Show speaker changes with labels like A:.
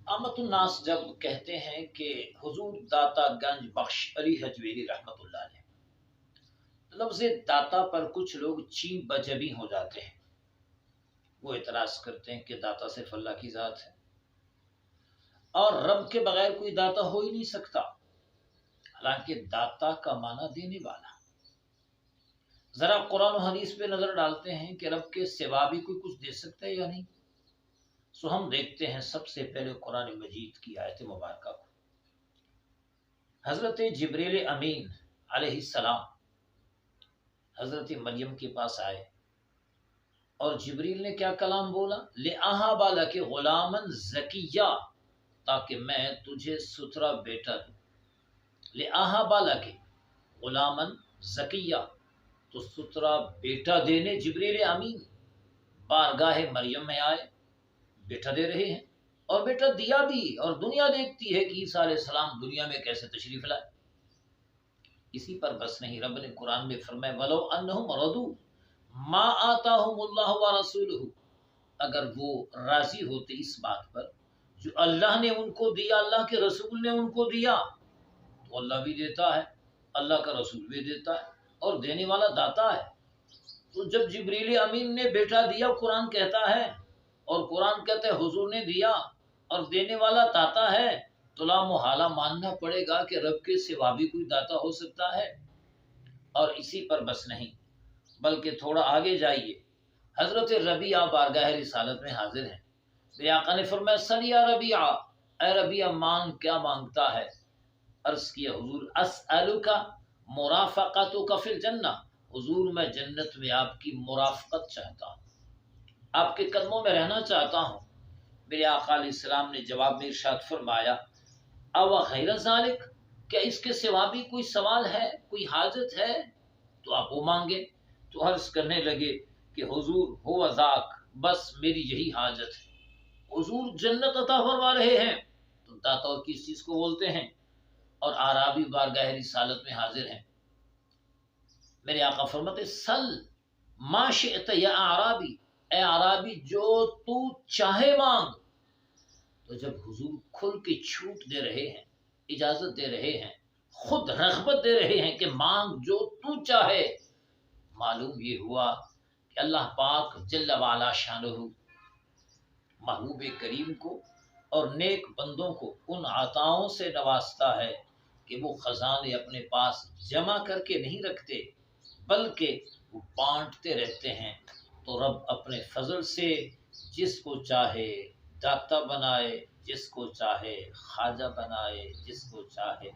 A: عامت الناس جب کہتے ہیں کہ حضور داتا گنج بخش علی حجویری رحمۃ اللہ علیہ، لفظ داتا پر کچھ لوگ چین بجبی ہو جاتے ہیں۔ وہ اعتراض کرتے ہیں کہ داتا صرف اللہ کی ذات ہے اور رب کے بغیر کوئی داتا ہو ہی نہیں سکتا، حالانکہ داتا کا معنی دینے والا۔ ذرا قرآن و حدیث پہ نظر ڈالتے ہیں کہ رب کے سوا بھی کوئی کچھ دے سکتا ہے یا نہیں۔ سو ہم دیکھتے ہیں سب سے پہلے قرآن مجید کی آیت مبارکہ کو۔ حضرت جبریل امین علیہ السلام حضرت مریم کے پاس آئے اور جبریل نے کیا کلام بولا؟ لِأَهَبَ لَكِ غُلَامًا زَكِيًّا، تاکہ میں تجھے ستھرا بیٹا دوں۔ لِأَهَبَ لَكِ غُلَامًا زَكِيًّا، تو ستھرا بیٹا دینے جبریل امین بارگاہ مریم میں آئے، بیٹا دے رہے ہیں اور بیٹا دیا بھی، اور دنیا دیکھتی ہے کہ عیسیٰ علیہ السلام دنیا میں کیسے تشریف لائے۔ اسی پر بس نہیں، رب نے قرآن میں فرمایا وَلَوْ أَنَّهُمْ رَضُوا مَا آتَاهُمُ اللَّهُ وَرَسُولُهُ، اگر وہ راضی ہوتے اس بات پر جو اللہ نے ان کو دیا، اللہ کے رسول نے ان کو دیا، تو اللہ بھی دیتا ہے، اللہ کا رسول بھی دیتا ہے، اور دینے والا داتا ہے۔ تو جب جبریل امین نے بیٹا دیا، قرآن کہتا ہے، اور قرآن کہتا ہے حضور نے دیا اور دینے والا داتا ہے، تو لا محالہ ماننا پڑے گا کہ رب کے سوا بھی کوئی داتا ہو سکتا ہے۔ اور اسی پر بس نہیں، بلکہ تھوڑا آگے جائیے، حضرت ربیعہ بارگاہ رسالت میں حاضر ہیں۔ میرے آقا نے فرمایا سل یا ربیعہ، اے ربیعہ مانگ، کیا مانگتا ہے؟ عرض کیا حضور اسألک مرافقتک فی الجنہ، حضور میں جنت میں آپ کی مرافقت چاہتا ہوں، آپ کے قدموں میں رہنا چاہتا ہوں۔ میرے آقا علیہ السلام نے جواب میں ارشاد فرمایا او غیر ذالک، کیا اس کے سوا بھی کوئی سوال ہے، کوئی حاجت ہے؟ تو آپ وہ مانگے۔ تو عرض کرنے لگے کہ حضور ہو ذاک، بس میری یہی حاجت ہے۔ حضور جنت عطا فرما رہے ہیں تو داتا اور کس چیز کو بولتے ہیں؟ اور اعرابی بارگاہ رسالت میں حاضر ہیں۔ میرے آقا فرماتے سل ما شئت یا اعرابی، اے اعرابی جو تو چاہے مانگ۔ تو جب حضور کھل کے چھوٹ دے رہے ہیں، اجازت دے رہے ہیں، خود رغبت دے رہے ہیں کہ مانگ جو تو چاہے، معلوم یہ ہوا کہ اللہ پاک جل وعلا شانہ محبوب کریم کو اور نیک بندوں کو ان عطاؤں سے نوازتا ہے کہ وہ خزانے اپنے پاس جمع کر کے نہیں رکھتے، بلکہ وہ بانٹتے رہتے ہیں۔ تو رب اپنے فضل سے جس کو چاہے داتا بنائے، جس کو چاہے خواجہ بنائے، جس کو چاہے